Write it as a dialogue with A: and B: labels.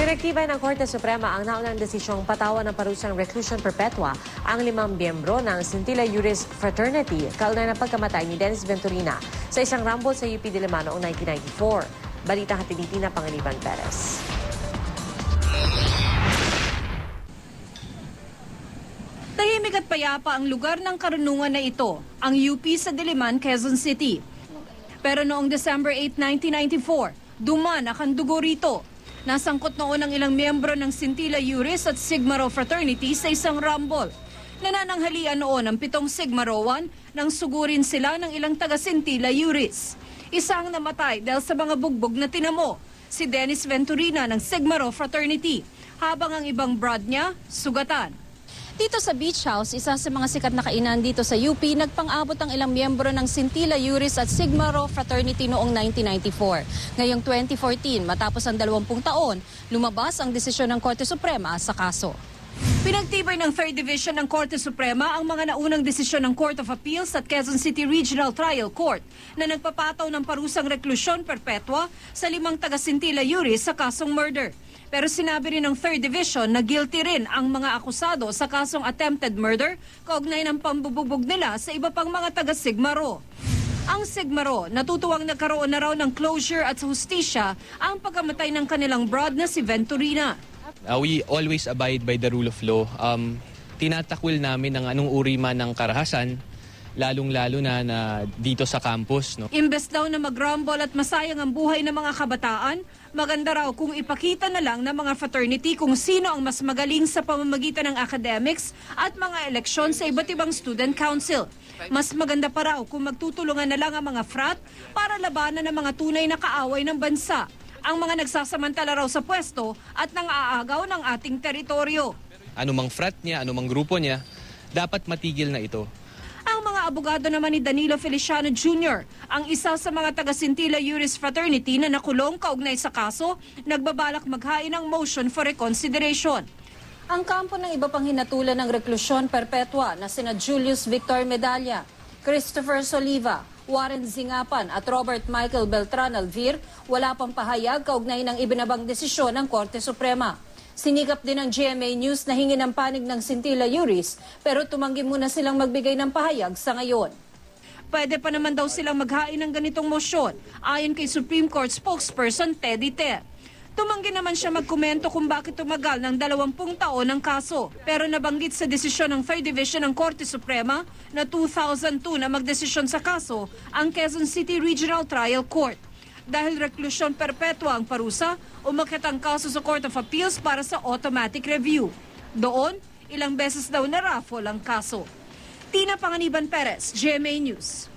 A: Direktiba ng Korte Suprema ang naunang desisyong patawan ng parusang reclusion perpetua ang 5 miyembro ng Scintilla Juris Fraternity kaugnay ng pagkamatay ni Dennis Venturina sa isang rumble sa UP Diliman noong 1994. Balita hatid ni Tina Panganiban Perez.
B: Tahimik at payapa ang lugar ng karunungan na ito, ang UP sa Diliman, Quezon City. Pero noong December 8, 1994, dumanak ang dugo rito. Nasangkot noon ang ilang miyembro ng Scintilla Juris at Sigma Rho Fraternity sa isang rumble. Nanananghalian noon ang 7 Sigma Rhoan nang sugurin sila ng ilang taga Scintilla Juris. Isang namatay dahil sa mga bugbog na tinamo, si Dennis Venturina ng Sigma Rho Fraternity, habang ang ibang brad niya sugatan.
C: Dito sa Beach House, isa sa mga sikat na kainan dito sa UP, nagpang-abot ang ilang miyembro ng Scintilla Juris at Sigma Rho Fraternity noong 1994. Ngayong 2014, matapos ang 20 taon, lumabas ang desisyon ng Korte Suprema sa kaso.
B: Pinagtibay ng 3rd Division ng Korte Suprema ang mga naunang desisyon ng Court of Appeals at Quezon City Regional Trial Court na nagpapataw ng parusang reklusyon perpetua sa 5 taga Scintilla Juris sa kasong murder. Pero sinabi rin ng 3rd Division na guilty rin ang mga akusado sa kasong attempted murder kaugnay ng pambubugbog nila sa iba pang mga taga Sigma Rho. Ang Sigma Rho natutuwang nagkaroon na raw ng closure at hustisya ang pagkamatay ng kanilang brad na si Venturina.
D: We always abide by the rule of law. Tinatakwil namin ng anong uri man ng karahasan, lalong-lalo na dito sa campus. No?
B: Imbes daw na mag-rumble at masayang ang buhay ng mga kabataan, maganda raw kung ipakita na lang ng mga fraternity kung sino ang mas magaling sa pamamagitan ng academics at mga eleksyon sa iba't ibang student council. Mas maganda pa raw kung magtutulungan na lang ang mga frat para labanan ng mga tunay na kaaway ng bansa, ang mga nagsasamantala raw sa pwesto at nang-aagaw ng ating teritoryo.
D: Anumang frat niya, anumang grupo niya, dapat matigil na ito.
B: Ang mga abogado naman ni Danilo Feliciano Jr., ang isa sa mga taga Scintilla Juris Fraternity na nakulong kaugnay sa kaso, nagbabalak maghain ng motion for reconsideration.
C: Ang kampo ng iba pang hinatulan ng reklusyon perpetua na sina Julius Victor Medalla, Christopher Soliva, Warren Zingapan at Robert Michael Beltran Alvir, wala pang pahayag kaugnay ng ibinabang desisyon ng Korte Suprema. Sinigap din ng GMA News na hingi ng panig ng Scintilla Juris pero tumanggi muna silang magbigay ng pahayag sa ngayon.
B: Pwede pa naman daw silang maghain ng ganitong motion ayon kay Supreme Court spokesperson Teddy Te. Tumanggi naman siya magkomento kung bakit tumagal ng 20 taon ang kaso. Pero nabanggit sa desisyon ng 3rd Division ng Korte Suprema na 2002 na magdesisyon sa kaso ang Quezon City Regional Trial Court. Dahil reklusyon perpetua ang parusa, umakyat ang kaso sa Court of Appeals para sa automatic review. Doon, ilang beses daw na-raffle ang kaso. Tina Panganiban Perez, GMA News.